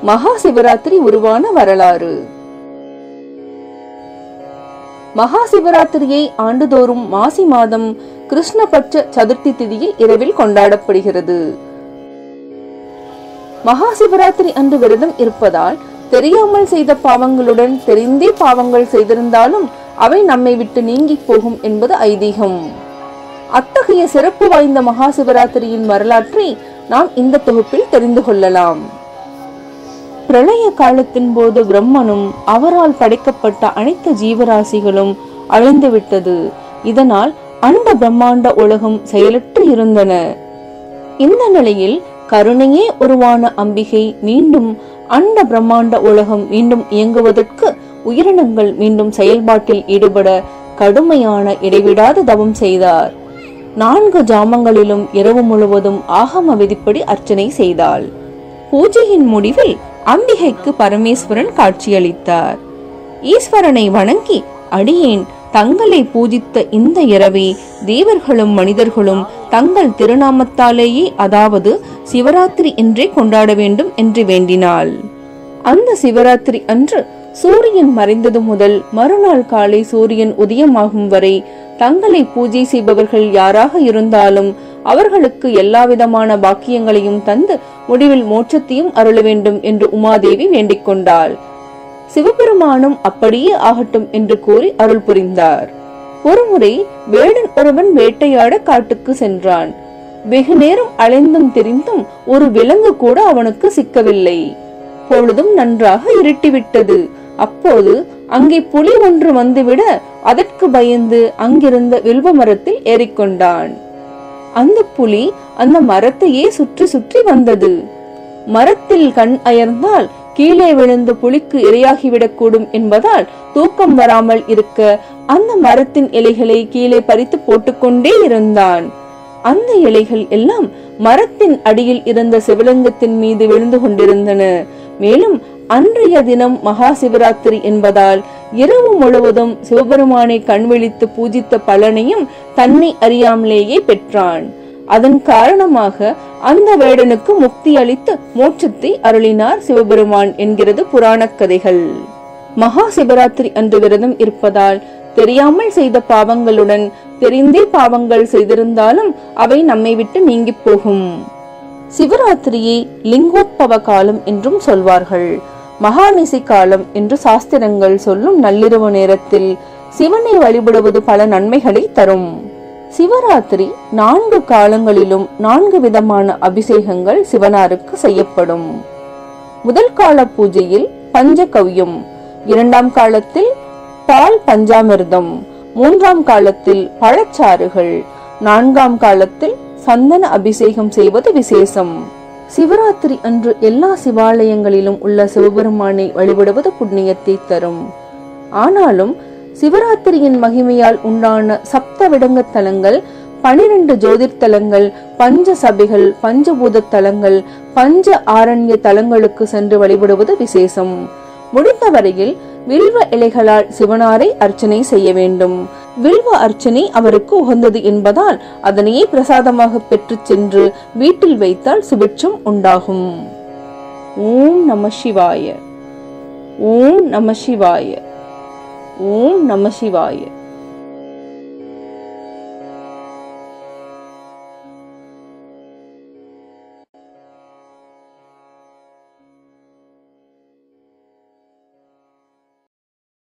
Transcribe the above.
மகா சிவராத்திரி உருவான வரலாறு. மகா சிவராத்திரியை ஆண்டுதோறும் மாசி மாதம் கிருஷ்ணபட்ச சதுர்த்தி திதியில் இரவில் கொண்டாடப்படுகிறது. மகா சிவராத்திரி அன்று விரதம் இருப்பதால் தெரியாமல் செய்த பாவங்களுடன் தெரிந்தே பாவங்கள் செய்திருந்தாலும் அவை நம்மை விட்டு நீங்கி போகும் என்பது ஐதீகம். அத்தகைய சிறப்பு வாய்ந்த மகா சிவராத்திரியின் வரலாற்றை நாம் இந்த தொகுப்பில் தெரிந்து கொள்ளலாம். பிரளய காலத்தின் போது பிரம்மனும் அவரால் படைக்கப்பட்ட அனைத்து ஜீவராசிகளும் அழிந்துவிட்டது. இதனால் அண்ட பிரம்மாண்ட உலகம் செயலற்று இருந்தன. இந்த நிலையில் கருணையே உருவான அம்பிகை மீண்டும் அண்ட பிரம்மாண்ட உலகம் மீண்டும் இயங்குவதற்கு உயிரினங்கள் மீண்டும் செயல்பாட்டில் ஈடுபட கடுமையான இடைவிடாத தவம் செய்தார். 4 ஜாமங்களிலும் இரவு முழுவதும் ஆகம விதிப்படி அர்ச்சனை செய்தாள். பூஜையின் முடிவில் அம்பிகைக்கு பரமேஸ்வரன் காட்சியளித்தார். ஈஸ்வரனை வணங்கி, அடியேன் தங்களை பூஜித்த இந்த இரவை தேவர்களும் மனிதர்களும் தங்கள் திருநாமத்தாலேயே, அதாவது சிவராத்திரி என்றே கொண்டாட வேண்டும் என்று வேண்டினாள். அந்த சிவராத்திரி அன்று சூரியன் மறைந்தது முதல் மறுநாள் காலை சூரியன் உதயமாகும் வரை தங்களை பூஜை செய்பவர்கள் யாராக இருந்தாலும் அவர்களுக்கு எல்லாவிதமான பாக்கியங்களையும் தந்து முடிவில் மோட்சத்தையும் அருள வேண்டும் என்று உமாதேவி வேண்டிக் கொண்டாள். சிவபெருமானும் அப்படியே ஆகட்டும் என்று கூறி அருள் புரிந்தார். ஒருமுறை வேடன் ஒருவன் வேட்டையாட காட்டுக்கு சென்றான். வெகு நேரம் அலைந்தும் திரிந்தும் ஒரு விலங்கு கூட அவனுக்கு சிக்கவில்லை. பொழுதும் நன்றாக இருட்டிவிட்டது. அப்போது அங்கே புலி ஒன்று வந்துவிட அதற்கு பயந்து அங்கிருந்த வில்வ மரத்தில் ஏறிக்கொண்டான். அந்த புலி அந்த மரத்தையே சுற்றி சுற்றி வந்தது. மரத்தில் கண் அயர்ந்தால் கீழே விழுந்து புலிக்கு இரையாகிவிடக் கூடும் என்பதால் தூக்கம் வராமல் இருக்க அந்த மரத்தின் இலைகளை கீழே பறித்து போட்டுக்கொண்டே இருந்தான். அந்த இலைகள் எல்லாம் மரத்தின் அடியில் இருந்த சிவலிங்கத்தின் மீது விழுந்து கொண்டிருந்தன. மேலும் அன்றைய தினம் மகா சிவராத்திரி என்பதால் இரவு முழுவதும் சிவபெருமானை கண்விழித்து பூஜித்த பலனையும் தன்னை அறியாமலேயே பெற்றான். அதன் காரணமாக அந்த வேடனுக்கு முக்தி அளித்து மோட்சத்தை அருளினார் சிவபெருமான் என்கிறது புராண கதைகள். மகா சிவராத்திரி அன்று விரதம் இருப்பதால் தெரியாமல் செய்த பாவங்களுடன் தெரிந்தே பாவங்கள் செய்திருந்தாலும் அவை நம்மை விட்டு நீங்கி போகும். சிவராத்திரியை லிங்கோத்பவ காலம் என்றும் சொல்வார்கள். மகாநிசி காலம் என்று சாஸ்திரங்கள் சொல்லும் நள்ளிரவு நேரத்தில் சிவனை வழிபடுவது பல நன்மைகளை தரும். சிவராத்திரி 4 காலங்களிலும் 4 விதமான அபிஷேகங்கள் சிவனாருக்கு செய்யப்படும். முதல் கால பூஜையில் பஞ்சகவ்யம், 2ஆம் காலத்தில் பால் பஞ்சாமிர்தம், 3ஆம் காலத்தில் பழச்சாறுகள், 4ஆம் காலத்தில் சந்தன அபிஷேகம் செய்வது விசேஷம். சிவராத்திரி அன்று எல்லா சிவாலயங்களிலும் உள்ள சிவபெருமானை வழிபடுவது புண்ணியத்தை தரும். ஆனாலும் சிவராத்திரியின் மகிமையால் உண்டான சப்த விடங்க தலங்கள், 12 ஜோதிர் தலங்கள், பஞ்ச சபைகள், பஞ்சபூத தலங்கள், பஞ்ச ஆரண்ய தலங்களுக்கு சென்று வழிபடுவது விசேஷம். முடிந்த வரையில் வில்வ இலைகளால் சிவனாரை அர்ச்சனை செய்ய வேண்டும். வில்வ அர்ச்சனை அவருக்கு உகந்தது என்பதால் அதனையே பிரசாதமாக பெற்று சென்று வீட்டில் வைத்தால் சுபிட்சம் உண்டாகும். ஓம் நம சிவாய. ஓம் நம சிவாய. ஓம் நம சிவாய.